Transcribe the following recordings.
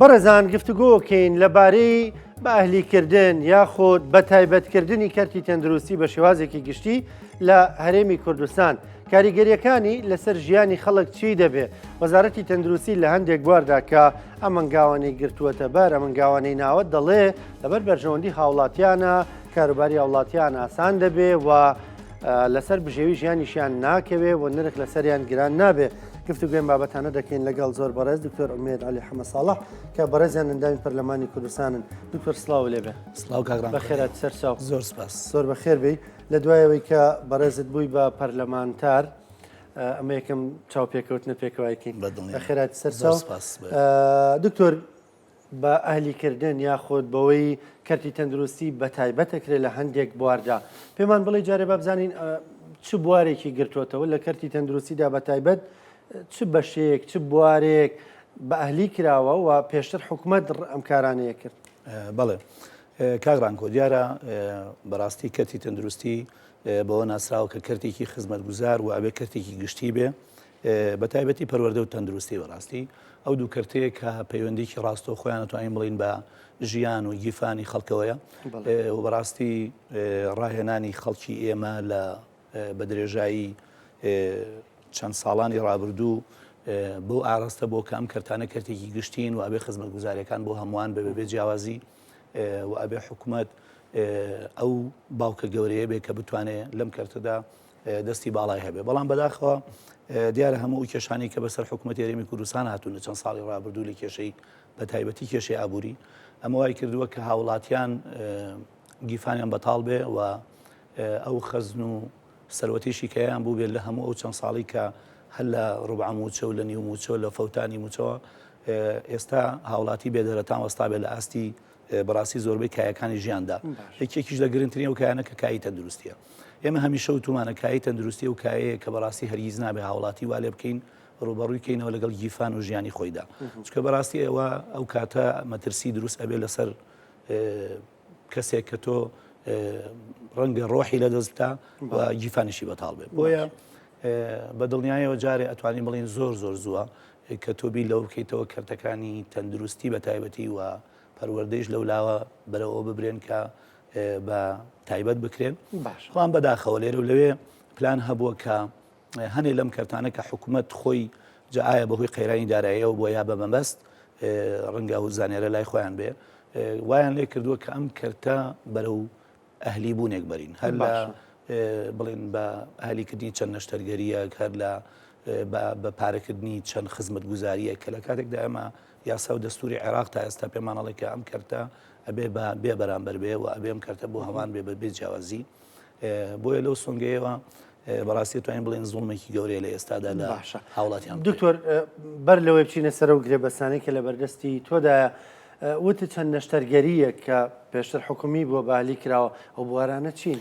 بەڕێزان گفتوگۆکەین لەبارەی بە ئەهلیکردن یاخۆت بە تایبەتکردنی کەرتی تەندروستی بە شێوازێکی گشتی لە هەرێمی کوردستان. کاریگەریەکانی لەسەر ژیانی خەڵک چی دەبێت؟ وەزارەتی تەندروستی لە هەندێک بواردا کە ئەمەنگاوانەی گرتووەتە بەر ئەمەنگاوانەی ناوە دەڵێ لەبەر بەرژەوەندی هاوڵاتیانە کاروباری هاوڵاتیان ئاسان دەبێ و لەسەر بژێوی ژیانیشیان ناکەوێ و نرخ لەسەریان گران نابێ. گفتوگوێن بابەتانە دەکەین لەگەڵ زۆر بەڕێز دکتۆر ئومێد عەلی حەمە ساڵح کە بەڕێزیان ئەندامی پەرلەمانی کوردستانن. دکتۆر سڵاو لێبێ. سڵاو کاکرام. بەخێرات سەرچاو. زۆر سپاس. زۆر بەخێر بی. لە دوایەوەی کە بەڕێزت بووی بە پەرلەمانتار ئەمە یەکەم چاوپێکەوتنە پێکەوایکەین. بەخێرات سەرچاو. دکتۆر بە ئەهلیکردن یاخۆت بەوەی کەرتی تەندروستی بە تایبەتەکرێت لە هەندێک بواردا پێمان بڵێ جارێ بابزانین چ بوارێکی گرتوۆتەوە لە کەرتی تەندروستیدا بە تایبەت چ بەشێک چ بوارێک بە ئەهلی کراوە و پێشتر حکوومەت ئەم کارانەیە کرد. بەڵێ کاگرانکۆ دیارە بەڕاستی کەرتی تەندروستی بەوە ناسراوە کە کەرتێکی خزمەتگوزار و ئەبێ کەرتێکی گشتی بێ بە تایبەتی پەروەردە و تەندروستی بەڕاستی ئەو دوو کەرتەیە کە پەیوەندێکی ڕاستۆ خۆیان ناتوانین بڵین بە ژیان و گیفانی خەڵکەوەیە و بەڕاستی ڕاهێنانی خەڵکی ئێمە لە بە درێژایی چەند ساڵانی ڕابردوو بۆ ئاراستە بۆ کە ئەم کەرتانە کەرتێکی گشتین و ئەبێ خزمەتگوزاریەکان بۆ هەمووان بەبێ جیاوازی و ئەبێ حکوومەت ئەو باوکە گەورەیە بێ کە بتوانێت لەم کەرتەدا دەستی باڵای هەبێ. بەڵام بەداخەوە دیارە هەموو کێشانی کە بەسەر حکوومەت هەرێمی کوردستان هاتوون لە چەند ساڵی ڕابردوو لە کێشەی بە تایبەتی کێشەی ئابووری ئەمە وای کردووە کە هاوڵاتیان گیفانیان بەتاڵ بێ و ئەو خەزن و سەرەتیشی کەیان بوو بێت لە هەموو ئەو چەند ساڵی کە هەل لە ڕوبع موچە و لە نیو موچە و لە فەوتانی موچەوە ئێستا هاوڵاتی بێدەرەتان وەستا بێت لە ئاستی بەڕاستی زۆربەی کایەکانی ژیاندا. یەکێکیش لە گرنگترین ئەو کایانە کە کایی تەندروستیە. ئێمە هەمیشە وتومانە کایی تەندروستی و کایەیە کە بەڕاستی هەرگیز نابێ هاوڵاتی وا لێ بکەین ڕوبەڕوویکەینەوە لەگەڵ گیفان و ژیانی خۆیدا. چکە بەڕاستی ئێوە ئەو کاتە مەترسی دروست ئەبێ لەسەر کەسێک کە تۆ ڕەنگە ڕۆحی لە دەست بتا و گیفانیشی بەتاڵ بێت. بۆیە بە دڵنیایەوە جارێ ئەتوانین بڵین زۆر زووە کە تۆبی لەو بکەیتەوە کەرتەکانی تەندروستی بە تایبەتی و پەروەردەیش لەولاوە بەرەوە ببرێن کە بە تایبەت بکرێن. بەڵام بەداخەوە لێرە و لەوێ پلان هەبووە کە هەنێ لەم کەرتانە کە حکوومەت خۆی جاایە بەهۆی قەیرانی داراییەوە بۆ یا بە مەبەست ڕەنگە و زانێرە لای خۆیان بێ وایان لێ کردووە کە ئەم کەرتە بەرەو ئەهلی بوونێک بەرین هەر لە بڵێن بە ئەهلیکردنی چەند نەشتەرگەریە هەر لە بە پارەکردنی چەند خزمەت گوزاریە کە لە کاتێکدا ئەمە یاسا و دەستوری عێراق تا ئێستا پێمانەڵێ کە ئەم کەرتە ئەبێ بێ بەرامبەر بێ و ئەبێ ئەم کەرتە بۆ هەمان بێ بە بێ جیاوازی. بۆیە لەو سۆنگەیەوە بەڕاستی توانین بڵێن زوڵمێکی گەورەیە لە ئێستادا لە هاوڵاتیان. دکتۆر بەر لەوەی بچینە سەرە و گرێبەسانەی کە لە بەردەستی تۆدا وتە چەند نەشتەرگەریە کە پێشتر حکومی بۆ بالی کراوە ئەو بوارانە چین؟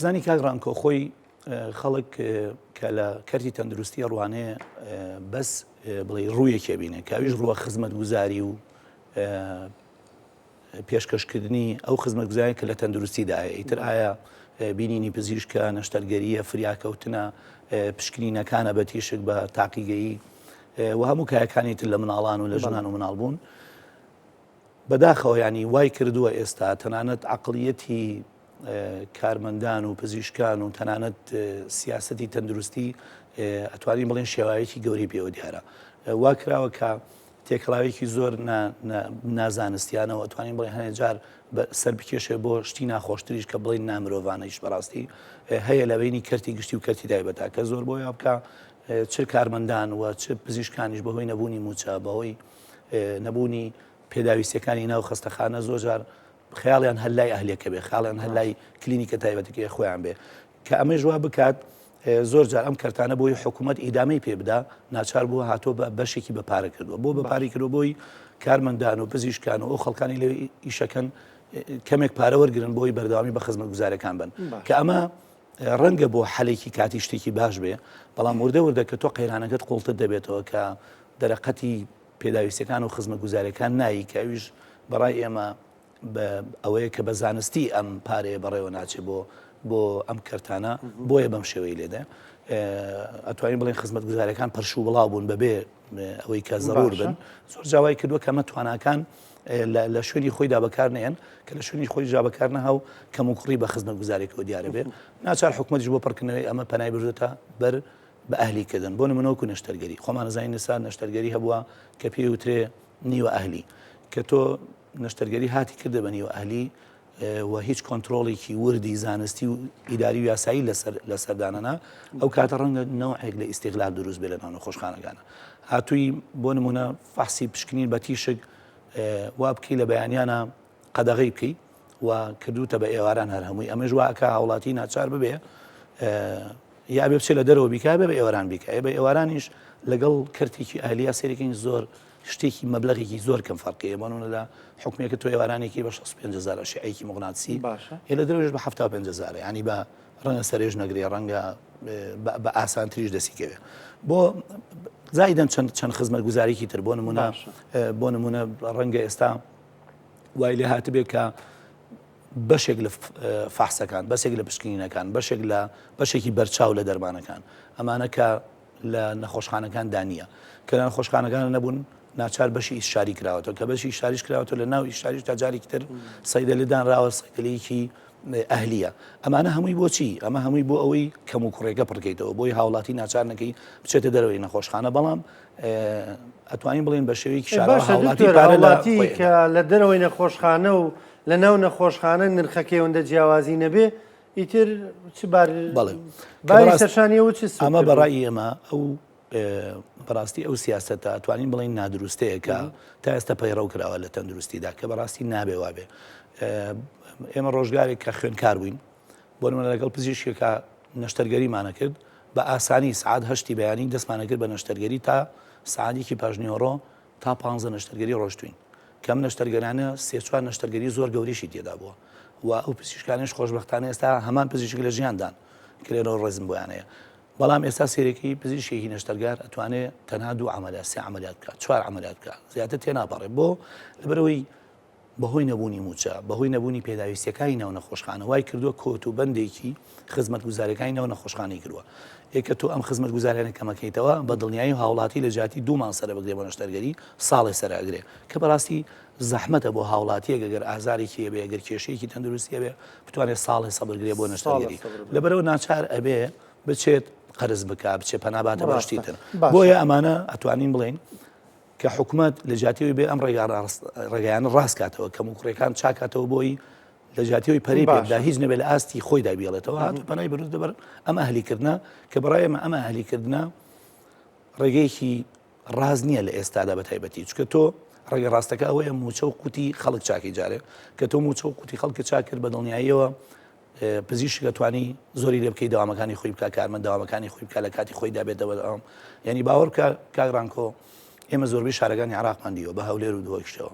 زانی کاگڕانکۆ خۆی خەڵک کە لە کەرتی تەندروستی ڕوانەیە بەس بڵێ ڕوویەکێ بینێ کاویش ڕووە خزمەت گوزاری و پێشکەشکردنی ئەو خزمەت گوزاری کە لە تەندروستیدایە ئیتر ئایا بینینی پزیشکە نەشتەرگەریە فریاکەوتنە پشکنینەکانە بە تیشک بە تاقیگەیی و هەموو کایەکانی تر لە مناڵان و لە ژنان و مناڵبوون بەداخەوە ینی وای کردووە ئێستا تەنانەت عەقڵیەتی کارمەندان و پزیشکان و تەنانەت سیاسەتی تەندروستی ئەتوانین بڵێن شێوایەکی گەوری پێوە دیارە وا کراوە کە تێکەڵاوێکی زۆر نازانستیانەوە ئەتوانین بڵێن هەنێ جار سەر بکێشێ بۆ شتی ناخۆشتریش کە بڵێن نامرۆڤانەیش بەڕاستی هەیە لە بینی کەرتی گشتی و کەرتی تایبەتە کە زۆر بۆ یا بکە چ کارمەندان و چ پزیشکانیش بەهۆی نەبوونی موچە بەهۆی نەبوونی پێداویستەکانی ناو خستەخانە زۆر جار خەیاڵیان هەلای ئەهلێکە بێ خاڵیان هەلای کلینیکە تایبەتەکەی خۆیان بێ کە ئەمەش وا بکات زۆر جار ئەم کەرتانە بۆی حکوومەت ئیدامەی پێ بدا ناچار بووە هاتۆ بە بەشێکی بەپارە کردووە بۆ بەپاری کردو بۆی کارمەندان و پزیشکان و ئەو خەڵکانی لێ ئیشەکەن کەمێک پارە وەرگرن بۆی بەردەوامی بە خزمەت گوزارەکان بن کە ئەمە ڕەنگە بۆ حەلێکی کاتی شتێکی باش بێ بەڵام وردە کە تۆ قەیرانەکەت قوڵتت دەبێتەوە کە دەرەقەتی پێداویستەکان و خزمەت گوزارەکان نایی کە ئەویش بەڕای ئێمە ئەوەیە کە بە زانستی ئەم پارەیە بەڕێوە ناچێت بۆ ئەم کەرتانە بۆیە بەم شێوەی لێدە ئەتوانین بڵێن خزمەت گوزارەکان پەرش و بڵاو بوون بەبێ ئەوەی کە زەڕور بن زۆر جاوای کردووە کەمە تواناکان لە شوێنی خۆیدا بەکار نێن کە لە شوێنی خۆی جابەکار نەهاو کەم و کوڕی بە خزمەت گوزارێکەوە دیارە بێ ناچار حکوومەتیش بۆ پڕکردنەوەی ئەمە پەنای بردوتە بەر بە ئەهلیکردن بۆ نمونەوەکو نەشتەرگەری خۆمان نزانین نسا نەشتەرگەری هەبووە کە پێی وترێ نیوە ئەهلی کە تۆ نەشتەرگەری هاتی کردە بە نیوە ئەهلی و هیچ کۆنتترۆڵێکی وردی زانستی و ئیداری و یاسایی لە سەردانەنا ئەو کاتە ڕەنگە نەوەیەک لە ئیستیغلال دروست بێ لە ناو نەخۆشخانەکانە هاتووی بۆ نمونە فەحسی پشکنین بە تیشک وا بکەی لە بەیانیانە قەدەغی بکەی و کردوتە بە ئێواران هەر هەمووی ئەمەش واکە هاوڵاتی ناچار ببێ یا بێ بچێت لە دەرەوە بیکا بێ بە ئێواران بیکە بە ئێوارانیش لەگەڵ کردێکی ئاهلیا سێرەکەین زۆر شتێکی مەبلەغێکی زۆر کەم فەرقی بۆنە لە حکومێکە تۆ ئێوارانێکی بە 65,000 شیعەیەکی مغناطیسی لە دەرەوەش بە 75,000 ینی بە ڕەنگە سەرێژ نەگرێ ڕەنگە بە ئاسانتریش دەسیکەوێ بۆ زایدەن چەند خزمەت گوزاریکی تر بۆ نمونە ڕەنگە ئێستا وای لێ هاتبێت کە بەشێک لە فەحسەکان بەسێک لە پشکنینەکان بەشێکی بەرچاو لە دەرمانەکان ئەمانە کە لە نەخۆشخانەکان دانیە کە لە نەخۆشخانەکان نەبوون ناچار بەشی ئیشاری کراوەتەوە کە بەشی ئیشاریش کراوەتەوە لە ناو ئیشاریش تا جارێکی تر سەیدەلیدان ڕاوە سەیدەلەیەکی ئەهلیە ئەمانە هەمووی بۆچی ئەمە هەمووی بۆ ئەوەی کەم و کوڕێکە پڕکەیتەوە بۆی هاوڵاتی ناچار نەکەی بچێتە دەرەوەی نەخۆشخانە بەڵام ئەتوانین بڵێن بە شێوەیەکی شاراڵاتی کە لە دەرەوەی نەخۆشخانە و لە ناو نەخۆشخانە نرخەکەی ئەوەندە جیاوازی نەبێ ئیتر چ سەرشانیە و چ ئەمە بەڕای ئێمە ئەو بەڕاستی ئەو سیاستە ئەتوانین بڵین نادروستەیە کە تا ئێستا پەیڕەو کراوە لە تەندروستیدا کە بەڕاستی نابێ وابێ ئێمە ڕۆژگارێک کە خوێنکار بووین بۆ نمونە لەگەڵ پزیشکێکە نەشتەرگەریمانە کرد بە ئاسانی سعات هەشتی بەیانی دەستمانە کرد بە نەشتەرگەری تا سعادێکی پاژنیۆڕۆ تا 15 نەشتەرگەری ڕۆژتوین کەم نەشتەرگەرانە سێ-چوار نەشتەرگەری زۆر گەوریشی تێدا بووە و ئەو پزیشکانش خۆشبەختانە ئێستا هەمان پزیشک لە ژیاندان کرێنەوە ڕێزم بۆیانەیە بەڵام ئێستا سێرەکەی پزیشکێکی نەشتەرگار ئەتوانێت تەنها 2 عملیات 3 عملیات بکات 4 عملیات بکات زیاتر تێناپەڕێ بۆ لەبەرەوەی بەهۆی نەبوونی موچە بەهۆی نەبوونی پێداویستیەکانی ناو نەخۆشخانە وای کردووە کۆتوبەندێکی خزمەت گوزاریەکانی ناو نەخۆشخانەی کردووە ئێکە تۆ ئەم خزمەت گوزاریانە کەمەکەیتەوە بە دڵنیایی و هاوڵاتی لە جاتی 2 مانگ سەرە بگرێ بۆ نەشتەرگەری ساڵی سەرئەگرێ کە بەڕاستی زەحمەتە بۆ هاوڵاتیە گەگەر ئازارێکی هەبێ گەر کێشەیەکی تەندروستی هەبێ بتوانێت ساڵی سەبرگرێ بۆ نەشتەرگەری لەبەرەوە ناچار ئەبێ بچێت قەرز بکە بچێ پەناباتە بەشتی تر بۆیە ئەمانە ئەتوانین بڵین کە حکوومەت لە جاتیەوەی بێ ئەم ڕێگەیانە ڕاستکاتەوە کەم و کوڕەکان چاکاتەوە بۆی لە جاتیەوەی پەری پێدا هیچ نەبێت لە ئاستی خۆیدا بێڵێتەوە هاتو پەنای بەروز دەبەر ئەمە ئەهلیکردە کە بەڕای ئەمە ئەهلیکردە ڕێگەیەکی ڕاز نییە لە ئێستادا بە تایبەتی چکە تۆ ڕێگە ڕاستەکە ئەوەیە موچە و قوتی خەڵک چاکی جارێ کە تۆ موچە و قوتی خەڵکە چاک کرد بە دڵنیاییەوە پزیشکە توانی زۆری لێ بکەی داوامەکانی خۆی بکە کارمەند داوامەکانی خۆی بکە لە کاتی خۆی دابێتەوە ئەم ینی باوەڕ بکە کاگڕانکۆ ئێمە زۆربەی شارەکانی عراقمان دیوە بە هەولێر و دۆشتەوە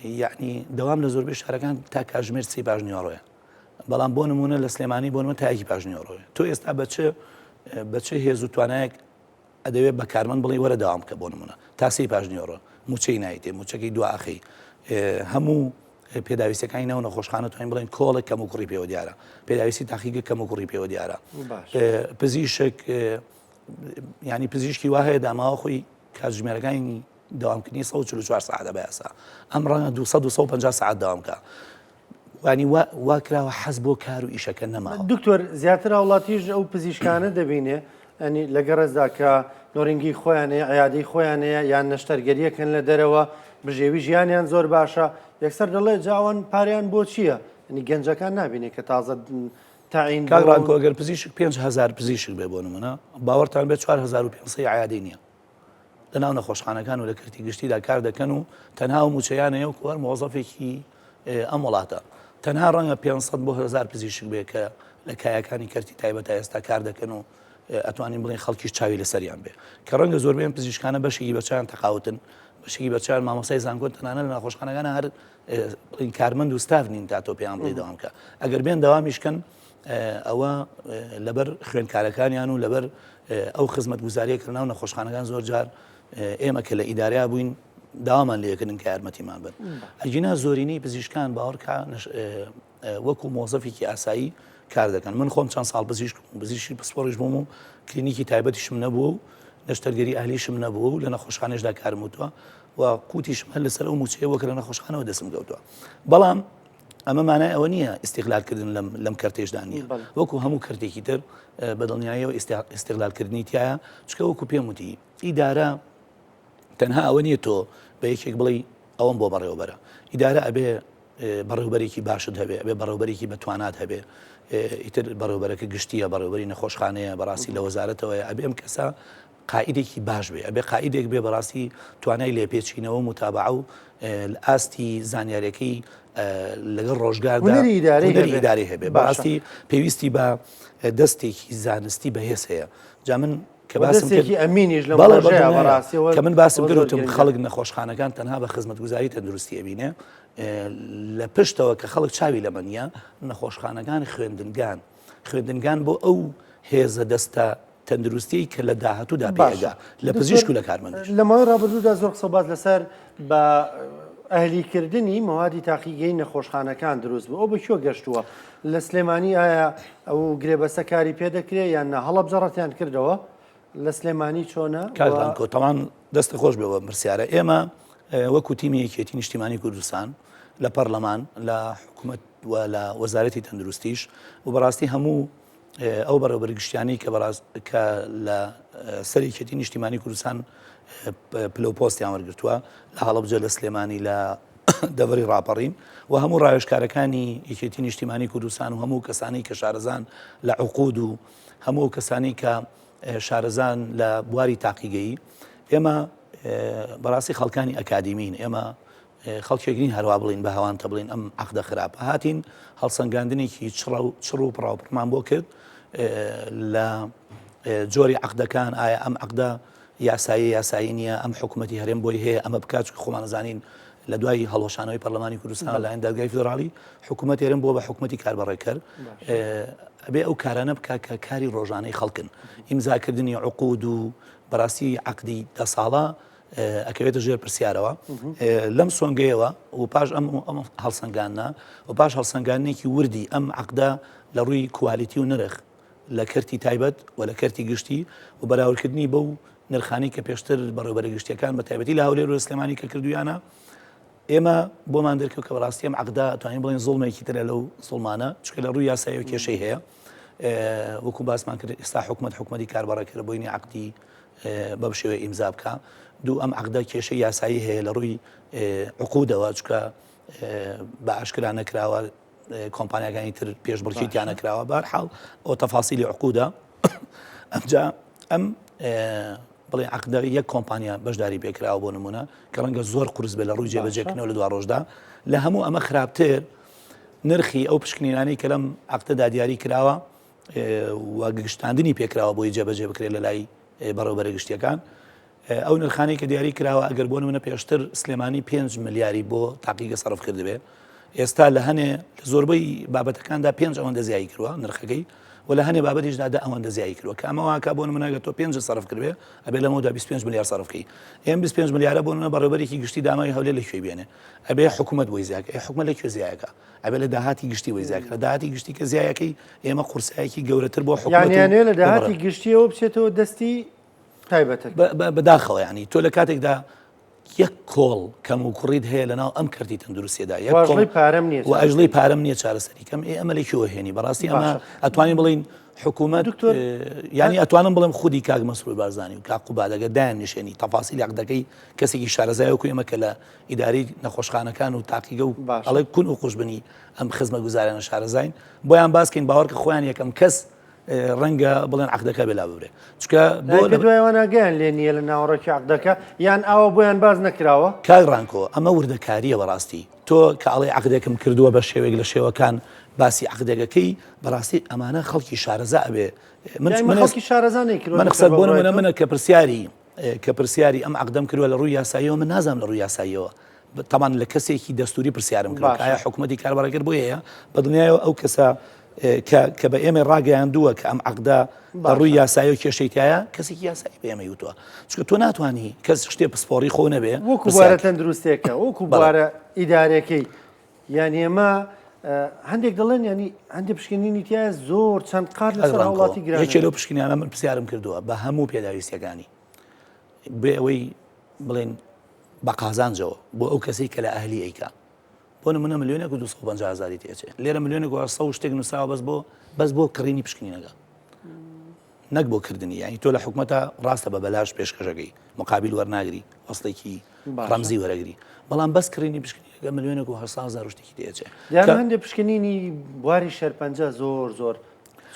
یعنی دەوام لە زۆربەی شارەکان تا کاژمێر 30 پاژنیۆڕۆیە بەڵام بۆ نمونە لە سلێمانی بۆ نمە تایەکی پاژنیۆڕۆیە تۆ ئێستا بەچێ هێز و توانایەک ئەدەوێت بە کارمەند بڵی وەرە داوام بکە بۆ نمونە تا 30 پاژنیۆڕۆ موچەی نایتێ موچەکەی دواخی هەموو پێداویستەکانی ناو نەخۆشخانە توانین بڵێن کۆڵێک کەم و کوڕی پێوە دیارە پێداویستی تاقیگە کەم و کوڕی پێوە دیارە پزیشک ینی پزیشکی وا هەیە داماوە خۆی کاتژمێرەکانی داوامکردنی 144 ساعتە بە ئێستا ئەم ڕەنگە 250 ساعت داوام بکە وانی وا کراوە حەز بۆ کار و ئیشەکە نەماوە دکتۆر زیاتر هاوڵاتیش ئەو پزیشکانە دەبینێ ئەنی لە گەڕێزدا کە نۆرنگی خۆیانەیە عیادەی خۆیانەیە یان نەشتەرگەریەکەن لە دەرەوە بژێوی ژیانیان زۆر باشە یەکسەر دەڵێ جاوان پاریان بۆ چییە؟ ئەنی گەنجەکان نابینێ کە تازە تاعین کاگڕانکۆ ئەگەر پزیشک 5,000 پزیشک بێ بۆ نمونە باوەڕتان بێت 4,500 عیادەی نییە لە ناو نەخۆشخانەکان و لە کردی گشتیدا کار دەکەن و تەنها و موچەیانەیە و کووەر مۆزەفێکی ئەم وڵاتە تەنها ڕەنگە 500 بۆ 1000 پزیشک بێ کە لە کایەکانی کەرتی تایبەت تا ئێستا کار دەکەن و ئەتوانین بڵین خەڵکیش چاوی لەسەریان بێ کە ڕەنگە زۆربەیان پزیشکانە بەشێکی بەچیان تەقاوتن بەشێکی بەچیان مامۆسای زانکۆن تەنانە لە ناخۆشخانەکانە هەر کارمەند و ستاف نین تا تۆ پێیان بڵێ دەوام کە ئەگەر بێن دەوامیشکەن ئەوە لەبەر خوێندکارەکانیان و لەبەر ئەو خزمەت گوزاریەکە ناو نەخۆشخانەکان زۆر جار ئێمە کە لە ئیداریا بووین داوامان لێکردن کە یارمەتیمان بن ئەجینا زۆرینەی پزیشکان باوەڕکە وەکو مۆزەفێکی ئاسایی کار دەکەن من خۆم چەند ساڵ پزیشکی پسپۆڕیش بووم و کلینیکی تایبەتیشم نەبوو نەشتەرگەری ئالیشم نەبوو لە نەخۆشخانەشدا کارم وتووە و قوتیشم هەر لەسەر ئەو موچەیە وەکە لە نەخۆشخانەوە دەستم کەوتووە بەڵام ئەمە مانای ئەوە نییە ئیستیغلالکردن لەم کەرتێشدا نییە وەکو هەموو کەرتێکی تر بەدڵنیاییەوە ئیستیغلالکردنی تایە چکە وەکو پێم وتی ئیدارە تەنها ئەوە نییە تۆ بە یەکێک بڵێ ئەوەم بۆ بەڕێوەبەرە ئیدارە ئەبێ بەڕێوبەرێکی باشت هەبێ ئەبێ بەڕێوبەرێکی بەتوانات هەبێ ئیتر بەڕێوبەرەکە گشتیە بەڕێوبەری نەخۆشخانەیە بەڕاستی لە وەزارەتەوەیە ئەبێ ئەم کەسە قائیدێکی باش بێ ئەبێ قائیدێک بێ بەڕاستی توانای لێپێچینەوە متابعە و ئاستی زانیاریەکەی لەگەڵ ڕۆژگاردا ئیداری هەبێ بەڕاستی پێویستی بە دەستێکی زانستی بەهێز هەیە جا من کە من باسم کردوتم خەڵک نەخۆشخانەکان تەنها بە خزمەتگوزاری تەندروستی ئەبینێ لە پشتەوە کە خەڵک چاوی لە منە نەخۆشخانەکان خوێندنگان بۆ ئەو هێزە دەستە تەندروستی کە لە داهاتوودا پێگا لە پزیشک و لە کارمەندش لە ماوەی ڕابردوودا زۆر قسەبات لەسەر بە ئەهلیکردنی مەوادی تاقیگەی نەخۆشخانەکان دروست بوو ئەو بەکوێ گەشتووە لە سلێمانی ئایا ئەو گرێبەسە کاری پێدەکرێت یان نە هەڵە بجەڕەتیان کردەوە لە سلێمانی چۆنە کاتڵان دەستە خۆش بێەوە مرسیارە ئێمە وەکو تیمی یەکێتی نیشتیمانی کوردستان لە پەرلەمان لە حکوومەت و لە وەزارەتی تەندروستیش و بەڕاستی هەموو ئەو بەڕێوەبەرگشتیانی کە لە سەرێکێتی نیشتیمانی کوردستان پلەپۆستیان وەرگرتووە لە هەڵەبجە لە سلێمانی لە دەوری ڕاپەڕین و هەموو ڕاوێژکارەکانی یەکێتی نیشتیمانی کوردستان و هەموو کەسانی کە شارەزان لە عقود و هەموو کەسانی کە شارەزان لە بواری تاقیگەیی ئێمە بەڕاستی خەڵکانی ئەکادیمین ئێمە خەڵکێگرین هەروە بڵین بە هەوان تە بڵین ئەم عەقدە خراپە هاتین هەڵسەنگاندنێکی چڕ و پڕاوپڕمان بۆ کرد لە جۆری عەقدەکان ئایا ئەم عەقدە یاسایی نییە ئەم حکوومەتی هەرێم بۆی هەیە ئەمە بکات خۆمان نزانین لە دوای هەڵۆشانەوەی پەرلەمانی کوردستان لایەن دادگای فیدرالی حکوومەت هێرم بۆ بە حکوومەتی کاربڕێکرد ئەبێ ئەو کارانە بکە کە کاری ڕۆژانەی خەڵکن ئیمزاکردنی عقود و بەڕاستی عەقدی 10 ساڵە ئەکەوێتە ژێر پرسیارەوە لەم سۆنگەیەوە و پاش ئەم هەڵسەنگانە و پاش هەڵسەنگانێکی وردی ئەم عەقدە لە ڕووی کوالیتی و نرخ لە کەرتی تایبەت و لە کەرتی گشتی و بەراوردکردنی بەو نرخانی کە پێشتر بەڕێوەبەرە گشتیەکان بە تایبەتی لە هەولێر و سلێمانی کە کردویانە ئێمە بۆمان دەرکەوت کە بەڕاستی ئەم عەقدە توانین بڵێن زوڵمێکی ترە لەو زوڵمانە چکە لە ڕووی یاسایی و کێشەی هەیە وەکو باسمان کرد ئێستا حکوومەتی کاربڕێکرد بۆینی عەقدی بەم شێوەیە ئیمزا بکە دوو ئەم عەقدە کێشەی یاسایی هەیە لە ڕووی عقودەوە چکە بە ئاشکرا نەکراوە کۆمپانیاکانی تر پێش بڕکیتیان نەکراوە بەرحاڵ ئەو تەفاسیلی عقودە ئەمجا ئەم بڵێ عەقدە یەک کۆمپانیا بەشداری پێکراوە بۆ نمونە کە ڕەنگە زۆر قورس بێت لە ڕووی جێبەجێکردنەوە لە دوا ڕۆژدا لە هەموو ئەمە خراپتر نرخی ئەو پشکنینانەی کە لەم عەقدەدا دیاری کراوە و گشتاندنی پێکراوە بۆی جێبەجێ بکرێت لە لای بەڕێوەبەرە گشتیەکان ئەو نرخانی کە دیاری کراوە ئەگەر بۆ نمونە پێشتر سلێمانی 5 ملیاری بۆ تاقیگە سەرف کردبێ ئێستا لە هەنێ زۆربەی بابەتەکاندا 5 ئەوەندە زیایی کردووە نرخەکەی و لە هەنێ بابەتیشدا ئەوەندە زیایی کردووە کە ئەمەوە کە بۆ نمونەگە تۆ 5 سەرف کردبێ ئەبێ لەمەوەدا 25 ملیار سەرفکەی ئێم 25 ملیارە بۆ نمونە بەڕێوەبەرێکی گشتی دامای هەولێر لەکوێ بێنێ ئەبێ حکوومەت بۆی زیاکە حکوومەت لەکوێ زیایەکە ئەبێ لە داهاتی گشتی بۆی زیاکە لە داهاتی گشتی کە زیایەکەی ئێمە قورسایەکی گەورەتر بۆ حکوومەت یانێ لە داهاتی گشتیەوە بچێتەوە دەستی تایبەتە بەداخەوە ینی تۆ لە کاتێکدا یەک کۆڵ کەم و کوڕیت هەیە لەناو ئەم کەرتی تەندروستیدا و ئەژڵی پارەم نییە چارەسەری کەم ئەمە لەکوێوە هێنی بەڕاستی ئەمە ئەتوانین بڵین حکوومەت ینی ئەتوانم بڵێم خودی کاک مەسرور بارزانانی و کاک قوبادەگە دایان نیشێنی تەفاسیلی عەقدەکەی کەسێکی شارەزایەوەکو ئێمە کە لە ئیداری نەخۆشخانەکان و تاقیگە و ئەڵێ کون و قوشبنی ئەم خزمەتگوزارانە شارەزاین بۆیان باسکەین باوەڕکە خۆیان یەکەم کەس ڕەنگە بڵێن عەقدەکە بێلا ببرێ چکە بۆ دوایوانەگەیان لێ نییە لە ناوەڕێکی عەقدەکە یان ئەوە بۆیان باز نەکراوە کاک ڕانکۆ ئەمە وردەکاریە بەڕاستی تۆ کە ئەڵێ عەقدێکم کردووە بە شێوەیەک لە شێوەکان باسی عەقدەکەکەی بەڕاستی ئەمانە خەڵکی شارەزا ئەبێ خەڵکی شارەزانەی کرد من قسە بۆ نمونە منە کە پرسیاری ئەم عەقدەم کردووە لە ڕووی یاساییەوە من نازانم لە ڕووی یاساییەوە تەمان لە کەسێکی دەستوری پرسیارم کرد ئایا حکوومەتی کاربڕێکرد بۆ هەیە بەدڵنیایەوە ئەو کەسە کە بە ئێمە ڕاگەیاندووە کە ئەم عەقدە ڕووی یاسایی و کێشەیتایە کەسێکی یاسایی بە ئێمە وتووە چکە تۆ ناتوانانی کەس شتێ پسپۆڕی خۆ نەبێ وەکو بوارە تەندروستێکە وەکو بوارە ئیدارەکەی یان ئێمە هەندێک دەڵێن ینی هەندێک پشکنینی تایە زۆر چەند قات لەسەر وڵاتی گران یەکێ لەو پشکنیانە من پرسیارم کردووە بە هەموو پێداویستیەکانی بێ ئەوەی بڵێن بە قازانجەوە بۆ ئەو کەسی کە لە ئەهلی ئەیکا بۆ نمونە ملیۆنێک و 250,000 تێچێت لێرە ملیۆنێک و 100 شتێک نووسراوە بەس بۆ کڕینی پشکنینەکە نەک بۆ کردنی یعنی تۆ لە حکوومەتە ڕاستە بە بەلاش پێشکەشەکەی مقابل وەرناگری وەستێکی ڕەمزی وەرەگری بەڵام بەس کڕینی پشکنینەکە ملیۆنێک و 100,000 شتێکی تێچێت هەندێک پشکنینی بواری شەرپەنجە زۆر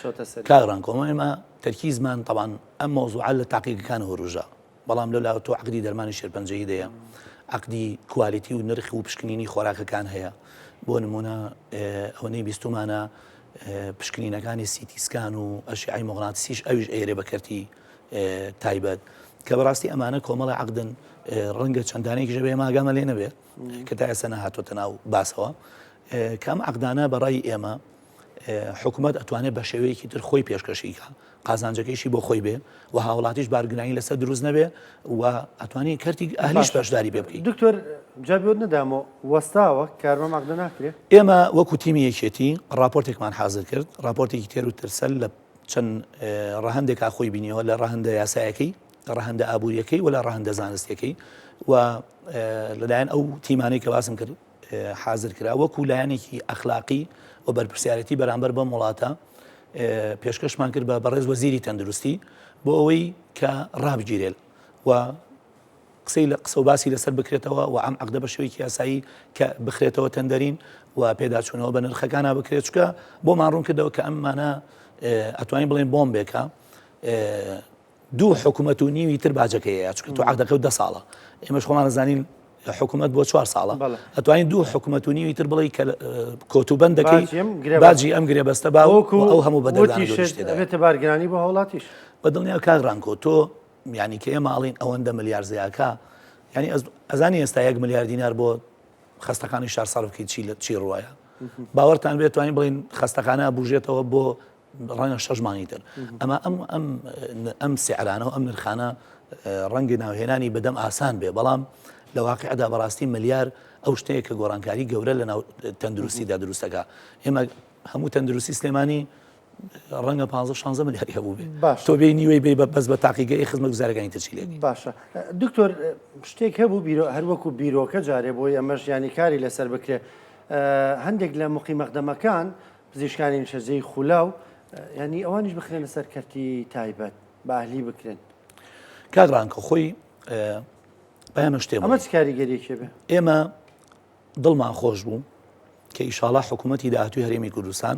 چۆتە سەر کاغڕان کۆمەمە تەرکیزمان طبعاً ئەم مۆزوعە لە تاقیقەکان هەڕۆژە بەڵام لەلا تۆ عقدی دەرمانی شێرپەنجەیی دەیە عقدی کوالیتی و نرخ و پشکنینی خۆراکەکان هەیە بۆ نمونە ئەوەی بیستمانە پشکنینەکانی سیتیسکان و ئەشعی مۆغناتیسیش ئەویش ئێرێ بەکەرتی تایبەت کە بەڕاستی ئەمانە کۆمەڵی عقدن ڕەنگە چەندانێکی ژەبێ ماگامە لێ نەبێ کە تا ئێستا نەهاتۆتە ناو باسەوە کەم عقدانە بەڕای ئێمە حکوومەت ئەتوانێت بە شێوەیەکی تر خۆی پێشکەشیکە قازانجەکەیشی بۆ خۆی بێ و هاوڵاتیش بارگرانی لەسەر دروست نەبێ و ئەتوانی کەرتی ئەهلیش بەشداری پێ بکەیت دکتۆر جابێت نەدامەوە وەستاوە کارمە ماگدە ناکرێت ئێمە وەکو تیمی یەکێتی راپۆرتێکمان حاضر کرد راپۆرتێکی تێر و ترسەل لە چەند ڕەهەندێکا خۆی بینیەوە لە ڕەهەندە یاسایەکەی ڕەهەندە ئابوووریەکەی و لە ڕەهەندە زانستیەکەی و لەلایەن ئەو تیمانەی کە باسم کرد حاضر کرا وەکو لایەنێکی ئەخلاقی و بەرپرسیارەتی بەرامبەر بەم وڵاتە پێشکەشمان کرد بە بەڕێز وەزیری تەندروستی بۆ ئەوەی کە ڕابگیرێت و قسەی لە قسە و باسی لەسەر بکرێتەوە و ئەم عەقدە بە شێوەیەکی یاسایی کە بخرێتەوە تەندەرین و پێداچوونەوە بە نرخەکانە بکرێت چکە بۆمان ڕوون کردەوە کە ئەممانە ئەتوانین بڵێن بۆمبێکە دوو حکوومەت و نیوی تر باجەکەیە چکە تو عەقدەکە و 10 ساڵە ئێمەش خۆمان دەزانین حکوومەت بۆ 4 ساڵە ئەتوانین دوو حکوومەت و نیوی تر بڵێ کە کۆتوبەندەکەی باجی ئەم گرێبەستە باوەکو ئەو هەموو بەدەردانێتە بارگرانی بۆ هەوڵاتیش بە دڵنیا کاغڕانکۆ تۆ یعنی کە ئێمە ئاڵین ئەوەندە ملیار زیاکە ینی ئەزانی ئێستا 1 ملیار دینار بۆ خەستەکانی شار سەرفکەی چی ڕوایە باوەڕتان بێت توانین بڵین خەستەکانە بژێتەوە بۆ ڕەنگە 6 مانگی تر ئەمە ئەم سیعرانە و ئەم نرخانە ڕەنگی ناوهێنانی بەدەم ئاسان بێ بەڵام لە واقعدا بەڕاستی ملیار ئەو شتەیە کە گۆڕانکاری گەورە لە ناو تەندروستیدا دروستەکە ئێمە هەموو تەندروستی سلێمانی ڕەنگە 15-16 ملیاری هەبوو بێ تۆ بێ نیوەی بێ بەس بە تاقیگەی خزمەت گوزارەکانی ترچیلێکی باشە دکتۆر شتێک هەبوو هەروەکو بیرۆکە جارێ بۆی ئەمەش ینی کاری لەسەر بکرێ هەندێک لە مقیمەقدەمەکان پزیشکانی شەرجەی خولاو ینی ئەوانیش بخرێن لەسەر کەرتی تایبەت باهلی بکرێن کاغڕانکە خۆی بەیانە شتێ ئەمە چ کاریگەریەکێ بێ ئێمە دڵمان خۆش بوو کە ئیشاڵا حکوومەتی داهاتووی هەرێمی کوردستان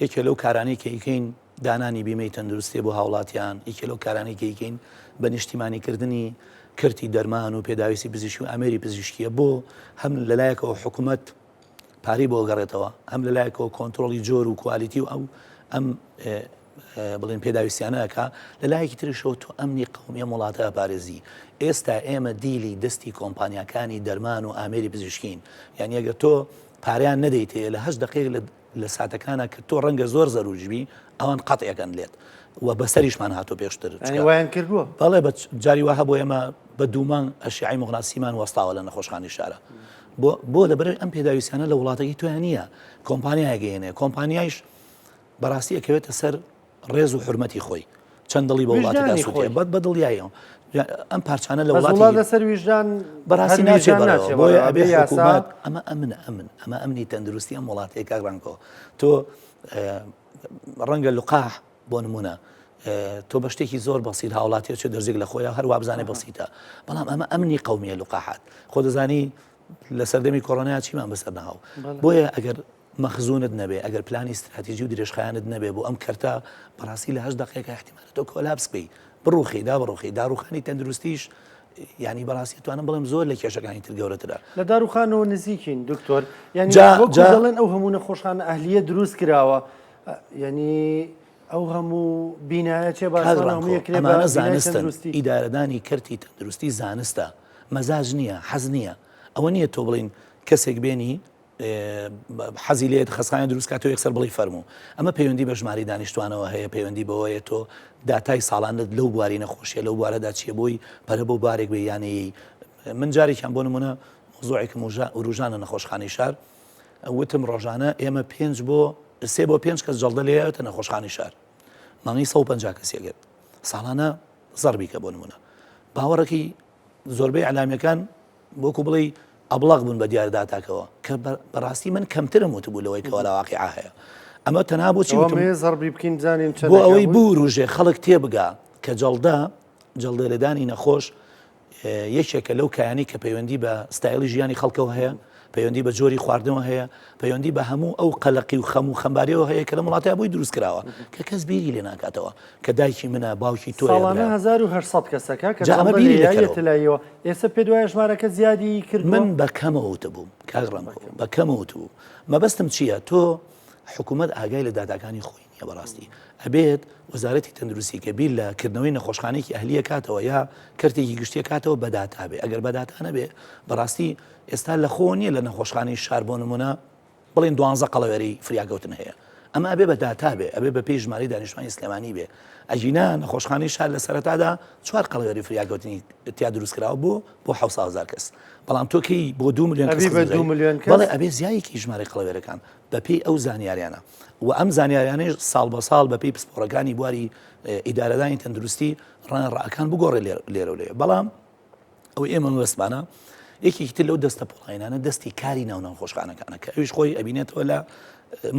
یەکێ لەو کارانەی کە ئیکەین دانانی بیمەی تەندروستی بۆ هاوڵاتیان یەکێ لەو کارانەی کە ئیکەین بە نیشتیمانیکردنی کردی دەرمان و پێداویستی پزیشکی و ئەمێری پزیشکیە بۆ هەم لەلایەکەوە حکوومەت پارەی بۆ گەڕێتەوە هەم لەلایەکەوە کۆنتترۆلی جۆر و کوالیتی و ئەم بڵێن پێداویستیانەکە لەلایەکی ترشەوە تۆ ئەمنی قەومیە وڵاتە پارێزی ئێستا ئێمە دیلی دەستی کۆمپانیەکانی دەرمان و ئامێری پزیشکین یعنی ئەگە تۆ پاریان نەدەیتێ لە 8 دقیق لە ساتەکانە کە تۆ ڕەنگە زۆر زەروجبی ئەوان قەتیەکەن لێت و بەسەریشمان هاتۆ پێشتر وایان کردووە بەڵێ بە جاری وهە بۆ ئێمە بە دوومان ئەشیعی مغناسیمان وەستاوە لە نەخۆشخانی شارە بۆ لەبەر ئەم پێداویستیانە لە وڵاتێکی تویان نییە کۆمپانیایگەێنێ کۆمپانیایش بەڕاستی ئەکەوێتە سەر ڕێز و حرمەتی خۆی چەند دڵی بە وڵاتەدا سووتێ بەد بەدڵیایەوە ئەم پارچانە لە وڵاتی لەسەر ویژدان بەڕاستی ناچێت بۆیە ئەبێ حکوومەت ئەمە ئەمنی تەندروستی ئەم وڵاتەیە کاغڕانکۆ تۆ ڕەنگە لوقاح بۆ نمونە تۆ بە شتێکی زۆر بەسیت هاوڵاتیە چێ دەرزێک لە خۆیان هەروە بزانێ بەسیتە بەڵام ئەمە ئەمنی قەومیە لوقاحات خۆ دەزانی لە سەردەمی کۆڕۆنایا چیمان بەسەر ناهاو بۆیە ئەگەر مەخزونت نەبێ ئەگەر پلانی استراتیژی و درێژخایانت نەبێ بۆ ئەم کەرتە بەڕاستی لە 8 دقیقە احتیمالە تۆ کۆلابس بکەی بڕوخی داڕوخانی تەندروستیش ینی بەڕاستی توانم بڵێم زۆر لە کێشەکانی تر گەورەترە لە داروخانەوە نزیکین دکتۆر ینی دەڵێن ئەو هەموو نەخۆشخانە ئەهلیە دروست کراوە ینی ئەو هەموو بینایە چێ باسەمانە زانستن ئیدارەدانی کەرتی تەندروستی زانستە مەزاج نییە حەز نییە ئەوە نییە تۆ بڵین کەسێک بێنی حەزی لێت خەسخانە دروستکاتەوە یەکسەر بڵی فەرموو ئەمە پەیوەندی بە ژماری دانیشتوانەوە هەیە پەیوەندی بەوەیە تۆ داتای ساڵانت لەو بواری نەخۆشیە لەو بوارەدا چیە بۆی پەرە بۆ بارێک بێ یانەیە من جارێکیان بۆ نمونە مۆزوعێکم ڕۆژانە نەخۆشخانەی شار وتم ڕۆژانە ئێمە 3 بۆ 5 کەس جەڵدە لێیەوێتە نەخۆشخانەی شار مانگی 150 کەسێگێت ساڵانە زەربیکە بۆ نمونە باوەڕێکی زۆربەی عەلامیەکان وەکو بڵێ ئەبڵەق بوون بە دیارداتاکەوە کە بەڕاستی من کەمترم وتبوو لەوەی کەەوە لە واقعیا هەیە ئەمە تەنها بۆچی زەربی بکەین زانین بۆ ئەوەی بوروژێ خەڵک تێبگا کە جەڵدە لەدانی نەخۆش یەکێکە لەو کایانی کە پەیوەندی بە ستایلی ژیانی خەڵکەوە هەیە پەیوەندی بە جۆری خواردنەوە هەیە پەیوەندی بە هەموو ئەو قەلقی و خەم و خەمباریەوە هەیە کە لە وڵاتیا بۆی دروست کراوە کە کەس بیری لێ ناکاتەوە کە دایکی منە باوکی تۆ ساڵانە 1800 کەسەکە کە بیریەتەلایەوە ئێستا پێ دوای ژمارەکە زیادی کرد من بەکەمەوت بووم کاغڕم بەکەمەوت بوو مەبەستم چییە تۆ حکوومەت ئاگای لە داداکانی خۆی نیە بەڕاستی ئەبێت وەزارەتی تەندروستی کە بیر لە کردنەوەی نەخۆشخانەیەکی ئەهلیە کاتەوە یا کردێکی گشتیە کاتەوە بەداتا بێ ئەگەر بەداتا نەبێ بەڕاستی ئێستا لە خۆ نیە لە نەخۆشخانەی شار بۆ نمونە بڵێن 12 قەڵەوێری فریاگەوتن هەیە ئەمە ئەبێ بەداتا بێ ئەبێ بە پێی ژمارەی دانیشتوانی سلێمانی بێ ئەجینا نەخۆشخانەی شار لە سەرەتادا 4 قەڵەوێری فریاگەوتنی تیا دروست کراوە بۆ 700,000 کەس بەڵام تۆکەی بۆ 2 ملیۆن کەس بەڵێ ئەبێ زیایەکی ژمارەی قەڵەوێرەکان بە پێی ئەو زانیاریانە و ئەم زانیاریانەی ساڵ بە ساڵ بە پێی پسپۆڕەکانی بواری ئیدارەدانی تەندروستی ڕەنگەڕەکان بگۆڕێ لێرە و لێ بەڵام ئەوەی ئێمە وەسمانە یەکێکی تر لەو دەستە پۆڵینانە دەستی کاری ناو نەخۆشخانەکانە کە ئەویش خۆی ئەبینێتەوە لە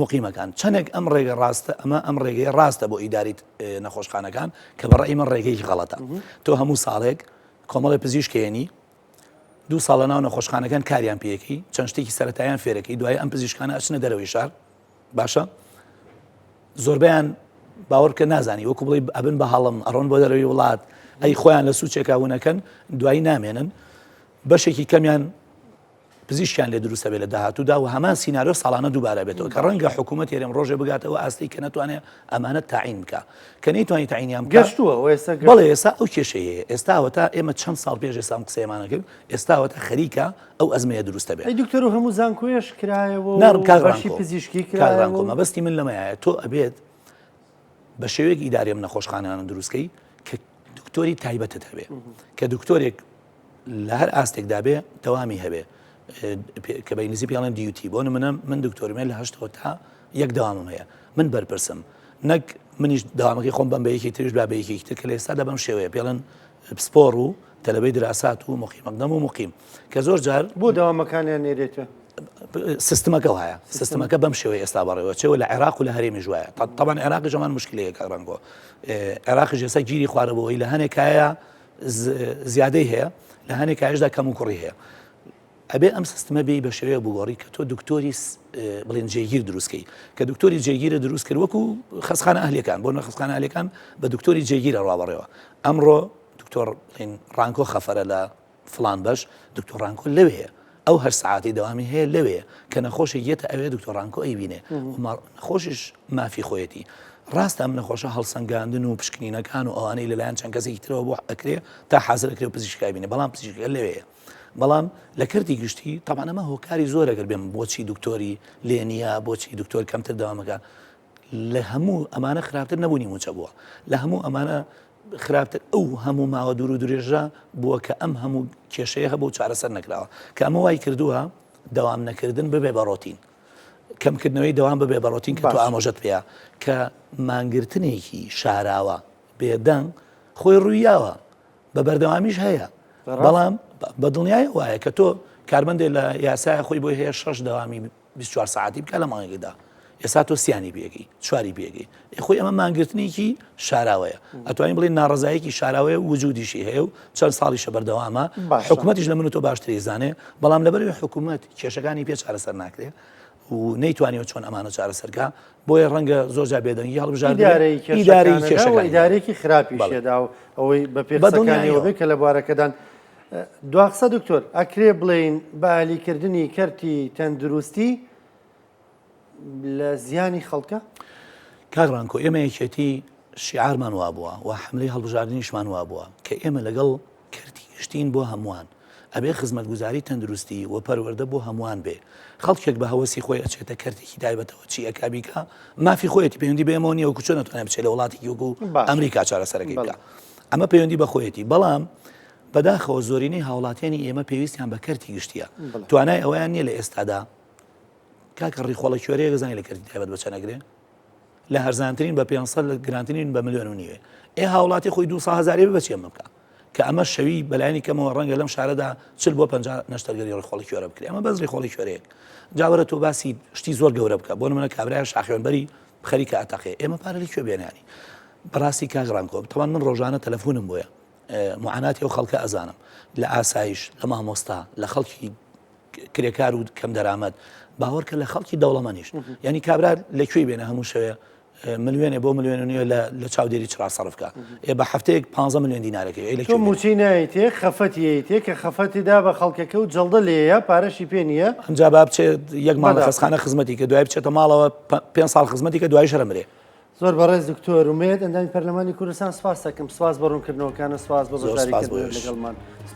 مقیمەکان چەندێک ئەم ڕێگە ڕاستە ئەم ڕێگەی ڕاستە بۆ ئیداریت نەخۆشخانەکان کە بەڕێی من ڕێگەی غەڵەتە تۆ هەموو ساڵێک کۆمەڵی پزیشکێنی 2 ساڵە ناو نەخۆشخانەکان کاریان پێیەکی چەند شتێکی سەرەتایان فێرەکەی دوای ئەم پزیشکانە ئەچنە دەرەوەی شار باشە زۆربیان باوەڕکە نازانی وەکو بڵێ ئەبن بە هەڵم ئەڕۆن بۆ دەرەوەی وڵات ئەی خۆیان لە سوچێکا بوونەکەن دوایی نامێنن بەشێکی کەمیان پزیشکیان لێ دروستە بێت لە داهاتوودا و هەمان سینناریۆ ساڵانە دووبارە بێتەوە کە ڕەنگە حکوومەت هێرم ڕۆژێ بگاتەوە ئاستی کە نەتوانێت ئەمانەت تاعین بکە کە نەیتوانی تاعینیان گەشتووە بەڵێ ئێستا ئەو کێشەیە ئێستاوەتا ئێمە چەند ساڵ پێش ئێستا قسەیەمانە کرد ئێستاوەتا خەریکە ئەو ئەزمەیە دروستە بێت دکتۆر و هەموو زانکۆیش کرایەوە بەشی پزیشکی کارڕانکۆ مەبەستی من لەمەیە تۆ ئەبێت بە شێوەیەک ئیدارێم نەخۆشخانەیان دروستکەی کە دکتۆری تایبەتت هەبێ کە دکتۆرێک لە هەر ئاستێکدا بێ دەوامی هەبێ کە بە نزی پیاڵێن دیوتی بۆ من دکتۆرمێ لە 8 تا 1 داوامم هەیە من بەرپرسم نەک منیش داوامەکەی خۆم بەم بەیەکی تریش با بەیەکی تر کە لە ئێستا دەبم شێوەیە پێڵێن سپۆڕ و تەلەبەی دراسات و مقیمەقدەم و مقیم کە زۆر جار بۆ داوامەکانیان نێرێتە سیستمەکە وایە سیستمەکە بەم شێوەیە ئێستا بەڕێوە چێوە لە عێراق و لە هەرێمی ژوایە طبعاً عێراقی ژەمان مشکلەیە کاڕەنگۆ عێراقی ئێستا گیری خوارەبەوەی لە هەنێکایە زیادەی هەیە لە هەنێکایشدا کەم و کوڕی هەیە ئەبێ ئەم سیستمە بێ بە شێوەیە بگۆڕی کە تۆ دکتۆری بڵێن جێگیر دروستکەی کە دکتۆری جێگیرە دروست کرد وەکو خەسخانە ئەهلیەکان بۆ خەسخانە ئەهلیەکان بە دکتۆری جێگیرە ڕابڕێەوە ئەمڕۆ دکتۆر ڕانکۆ خەفەرە لە فلان بەش دکتۆر ڕانکۆ لەوەیە ئەو هەر سعاتی دەوامی هەیە لەوەیە کە نەخۆشی یەتە ئەوێ دکتۆر ڕانکۆ ئەیبینێ نەخۆشیش مافی خۆیەتی ڕاستە ئەم نەخۆشە هەڵسەنگاندن و پشکنینەکان و ئەوانەی لەلایەن چەند کەسێکی ترەوە بۆ ئەکرێ تا حازرەکرێ و پزیشکای بینێ بەڵام پزیشکەکە لەوەیە بەڵام لە کردی گشتی طبعاً ئەمە هۆکاری زۆرەگەر بێم بۆچی دکتۆری لێنیە بۆچی دکتۆر کەمتر دەوامەکە لە هەموو ئەمانە خراپتر نەبوونی موچە بووە لە هەموو ئەمانە خراپتر ئەو هەموو ماوە دوور و درێژە بووە کە ئەم هەموو کێشەیە هەبوو چارەسەر نەکراوە کە ئەمە وای کردووە دەوام نەکردن ببێ بەڕۆتین کەمکردنەوەی دەوام ببێ بەڕۆتین کە تۆ ئامۆژەت پێە کە مانگرتنێکی شاراوە بێدەنگ خۆی ڕوویاوە بە بەردەوامیش هەیە بەڵام بە دڵنیای وایە کە تۆ کارمەندێک لە یاسای خۆی بۆی هەیە 6 داوامی 24 ساعتی بکە لە مانگێدا ئێستا تۆ سیانی بێگەی چواری بێگەی خۆی ئەمە مانگرتنێکی شاراوەیە ئەتوانین بڵێن ناڕزایەکی شاراوەیە وجودیشی هەیە و چەند ساڵیشە بەردەوامە حکوومەتیش لە من و تۆ باشتری زانێ بەڵام لەبەرەوەی حکوومەت کێشەکانی پێ چارەسەر ناکرێ و نەیتوانیەوە چۆن ئەمانە چارەسەرکە بۆیە ڕەنگە زۆرجا بێدەنگی هەڵبژاردنەوەی ئیدارێکی خراپی شێدا و ئەوەی بە پێکەکانیەوە بێ کە لە بوارەکەدان دواقسە دکتۆر ئەکرێ بڵێن بەعالیکردنی کەرتی تەندروستی لە زیانی خەڵکە کاغڕانکۆ ئێمە یەکێتی شیعارمان وا بووە و حملەی هەڵبژاردنیشمان وا بووە کە ئێمە لەگەڵ کەرتی گشتین بۆ هەمووان ئەبێ خزمەتگوزاری تەندروستی و پەروەردە بۆ هەمووان بێ خەڵکێک بە هەوەسی خۆی ئەچێتە کەرتێکی تایبەتەوە چی ئەکابیکە مافی خۆیەتی پەیوەندی بێمەوە نیە و کوچۆ نەتوانێت بچێت لە وڵاتێکی وەکو ئەمریکا چارەسەرەکەی بکە ئەمە پەیوەندی بە خۆیەتی بەڵام بەداخەوە زۆرینەی هاوڵاتیانی ئێمە پێویستیان بە کەرتی گشتیە توانای ئەویان نییە لە ئێستادا کاکە ڕیخۆڵە کوێرەیە گەزانی لە کەرتی تایبەت بەچە نەگرێ لە هەرزانترین بە 500 لە گرانترین بە 1.5 میلیۆن ئێ هاوڵاتی خۆی 200,000 بچێمە بکە کە ئەمە شەوی بەلایانی کەمەوە ڕەنگە لەم شارەدا 40 بۆ 50 نەشتەرگەری ڕێخۆڵی کوێرە بکرێ ئەمە بەس ڕێخۆڵی کوێرەیەک جاوەرە تۆ باسی شتی زۆر گەورە بکە بۆ نمونە کابرای شاخێنبەری خەریکە ئەتەقێ ئێمە پارەی کوێ بێنانی بەڕاستی کاغڕانکۆ تەوان من ڕۆژانە تەلەفۆنم بۆیە معاناتی ئەو خەڵکە ئەزانم لە ئاسایش لە مامۆستا لە خەڵکی کرێکار و کەم دەرامەت باوەڕکە لە خەڵکی دەوڵەمەنیش ینی کابرا لەکوێی بێنە هەموو شەوێ ملیێنێ بۆ ملیێن و نیوە لە چاودێری چرا سەرفکە بە هەفتەیەک 15 ملیۆن دینارەکەی تۆ موچی نایەتێ خەفەتیەتێ کە خەفەتیدا بە خەڵکەکە و جەڵدە لێیە پارەشی پێ نییە ئەمجا با بچێت یەک ماڵ خەستخانە خزمەتی کە دوای بچێتە ماڵەوە 5 ساڵ خزمەتی کە دوای شەرمرێ زۆر بەڕێز دکتۆر ومێت ئەندامی پەرلەمانی کوردستان سپاس دەکەم سپاس بە ڕوونکردنەوەکانە سپاس بە بەشداریکردن لەگەڵمان